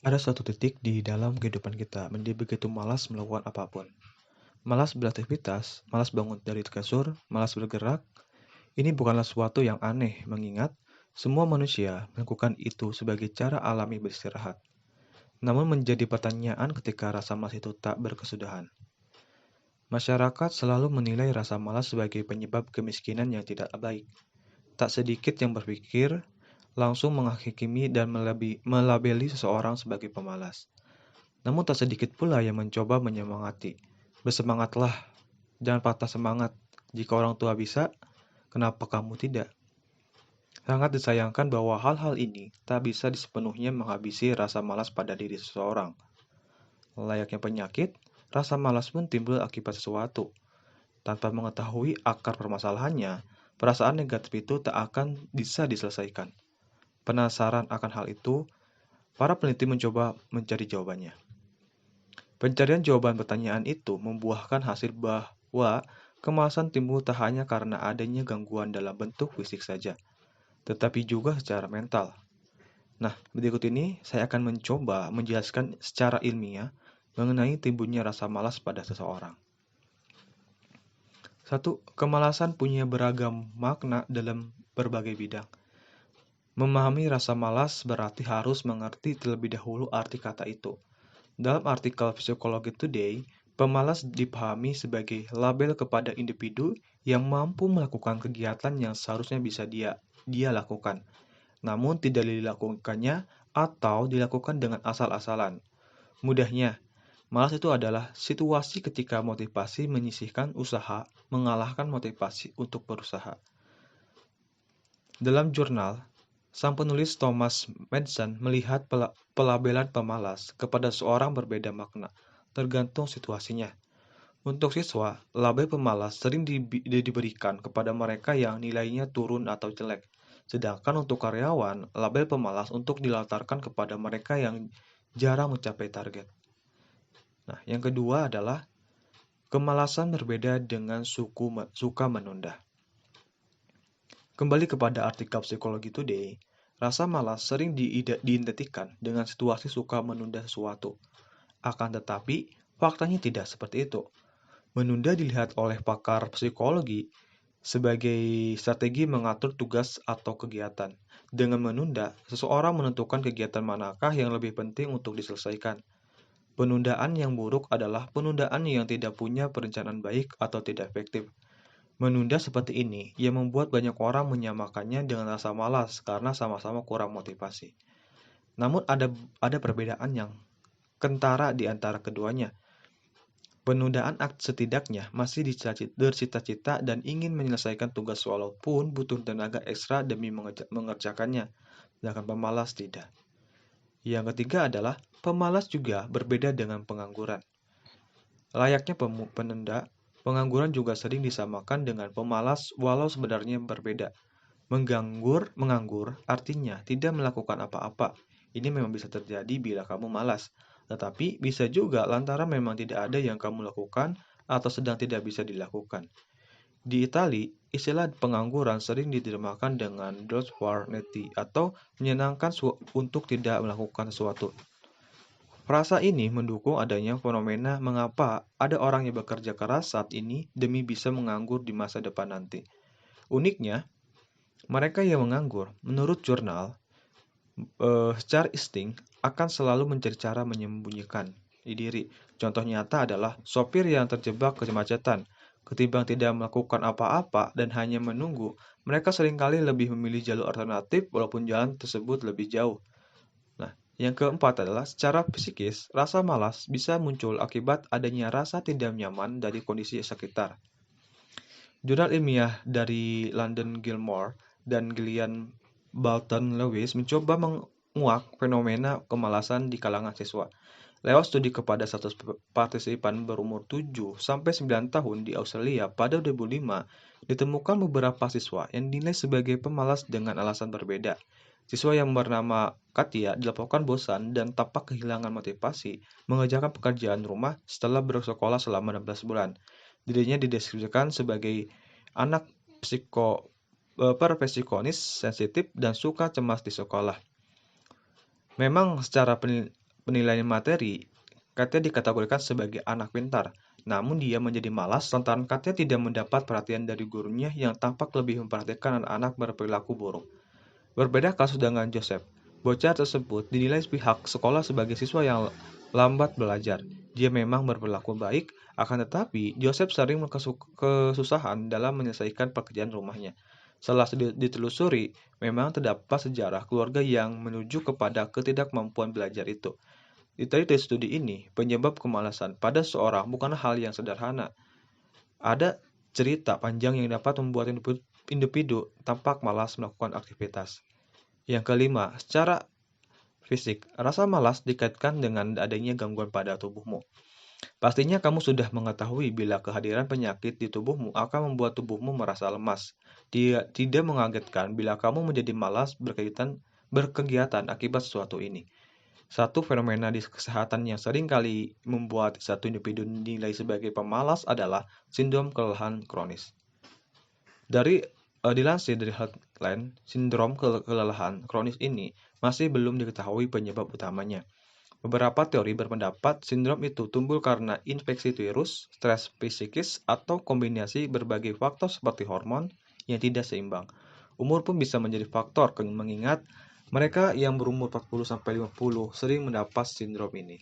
Ada suatu titik di dalam kehidupan kita menjadi begitu malas melakukan apapun. Malas beraktivitas, malas bangun dari kasur, malas bergerak. Ini bukanlah sesuatu yang aneh mengingat semua manusia melakukan itu sebagai cara alami beristirahat. Namun menjadi pertanyaan ketika rasa malas itu tak berkesudahan. Masyarakat selalu menilai rasa malas sebagai penyebab kemiskinan yang tidak baik. Tak sedikit yang berpikir langsung menghakimi dan melabeli seseorang sebagai pemalas. Namun tak sedikit pula yang mencoba menyemangati. Bersemangatlah, jangan patah semangat. Jika orang tua bisa, kenapa kamu tidak? Sangat disayangkan bahwa hal-hal ini tak bisa sepenuhnya menghabisi rasa malas pada diri seseorang. Layaknya penyakit, rasa malas pun timbul akibat sesuatu. Tanpa mengetahui akar permasalahannya, perasaan negatif itu tak akan bisa diselesaikan. Penasaran akan hal itu, para peneliti mencoba mencari jawabannya. Pencarian jawaban pertanyaan itu membuahkan hasil bahwa kemalasan timbul tak hanya karena adanya gangguan dalam bentuk fisik saja, tetapi juga secara mental. Nah, berikut ini saya akan mencoba menjelaskan secara ilmiah mengenai timbulnya rasa malas pada seseorang. Satu, kemalasan punya beragam makna dalam berbagai bidang. Memahami rasa malas berarti harus mengerti terlebih dahulu arti kata itu. Dalam artikel Psikologi Today, pemalas dipahami sebagai label kepada individu yang mampu melakukan kegiatan yang seharusnya bisa dia lakukan, namun tidak dilakukannya atau dilakukan dengan asal-asalan. Mudahnya, malas itu adalah situasi ketika motivasi menyisihkan usaha mengalahkan motivasi untuk berusaha. Dalam jurnal, sang penulis Thomas Manson melihat pelabelan pemalas kepada seorang berbeda makna, tergantung situasinya. Untuk siswa, label pemalas sering diberikan kepada mereka yang nilainya turun atau jelek. Sedangkan untuk karyawan, label pemalas untuk dilatarkan kepada mereka yang jarang mencapai target. Nah, yang kedua adalah kemalasan berbeda dengan suka menunda. Kembali kepada artikel Psikologi Today, rasa malas sering diidentikan dengan situasi suka menunda sesuatu. Akan tetapi, faktanya tidak seperti itu. Menunda dilihat oleh pakar psikologi sebagai strategi mengatur tugas atau kegiatan. Dengan menunda, seseorang menentukan kegiatan manakah yang lebih penting untuk diselesaikan. Penundaan yang buruk adalah penundaan yang tidak punya perencanaan baik atau tidak efektif. Menunda seperti ini yang membuat banyak orang menyamakannya dengan rasa malas karena sama-sama kurang motivasi. Namun ada perbedaan yang kentara di antara keduanya. Penundaan setidaknya masih bercita-cita dan ingin menyelesaikan tugas walaupun butuh tenaga ekstra demi mengerjakannya, sedangkan pemalas tidak. Yang ketiga adalah pemalas juga berbeda dengan pengangguran. Layaknya penunda, pengangguran juga sering disamakan dengan pemalas walau sebenarnya berbeda. Menganggur artinya tidak melakukan apa-apa. Ini memang bisa terjadi bila kamu malas, tetapi bisa juga lantaran memang tidak ada yang kamu lakukan atau sedang tidak bisa dilakukan. Di Itali, istilah pengangguran sering diterjemahkan dengan "dolce far niente" atau menyenangkan untuk tidak melakukan sesuatu. Frasa ini mendukung adanya fenomena mengapa ada orang yang bekerja keras saat ini demi bisa menganggur di masa depan nanti. Uniknya, mereka yang menganggur, menurut jurnal, secara insting akan selalu mencari cara menyembunyikan di diri. Contoh nyata adalah sopir yang terjebak kemacetan. Ketimbang tidak melakukan apa-apa dan hanya menunggu, mereka seringkali lebih memilih jalur alternatif walaupun jalan tersebut lebih jauh. Nah, yang keempat adalah secara psikis, rasa malas bisa muncul akibat adanya rasa tidak nyaman dari kondisi sekitar. Jurnal ilmiah dari London Gilmore dan Gillian Bolton Lewis mencoba menguak fenomena kemalasan di kalangan siswa. Lewat studi kepada 100 partisipan berumur 7 sampai 9 tahun di Australia pada 2005, ditemukan beberapa siswa yang dinilai sebagai pemalas dengan alasan berbeda. Siswa yang bernama Katia dilaporkan bosan dan tampak kehilangan motivasi mengerjakan pekerjaan rumah setelah bersekolah selama 16 bulan. Dirinya dideskripsikan sebagai anak perfeksionis, sensitif, dan suka cemas di sekolah. Memang secara penilaian materi, Katya dikategorikan sebagai anak pintar. Namun dia menjadi malas lantaran Katya tidak mendapat perhatian dari gurunya yang tampak lebih memperhatikan anak-anak berperilaku buruk. Berbeda kasus dengan Joseph. Bocah tersebut dinilai pihak sekolah sebagai siswa yang lambat belajar. Dia memang berperilaku baik, akan tetapi Joseph sering kesusahan dalam menyelesaikan pekerjaan rumahnya. Setelah ditelusuri, memang terdapat sejarah keluarga yang menuju kepada ketidakmampuan belajar itu. Dari studi ini, penyebab kemalasan pada seorang bukan hal yang sederhana. Ada cerita panjang yang dapat membuat individu tampak malas melakukan aktivitas. Yang kelima, secara fisik, rasa malas dikaitkan dengan adanya gangguan pada tubuhmu. Pastinya kamu sudah mengetahui bila kehadiran penyakit di tubuhmu akan membuat tubuhmu merasa lemas. Tidak mengagetkan bila kamu menjadi malas berkegiatan akibat sesuatu ini. Satu fenomena di kesehatan yang sering kali membuat satu individu dinilai sebagai pemalas adalah sindrom kelelahan kronis. Dilansir dari Healthline, sindrom kelelahan kronis ini masih belum diketahui penyebab utamanya. Beberapa teori berpendapat sindrom itu timbul karena infeksi virus, stres psikis, atau kombinasi berbagai faktor seperti hormon yang tidak seimbang. Umur pun bisa menjadi faktor, mengingat mereka yang berumur 40-50 sering mendapat sindrom ini.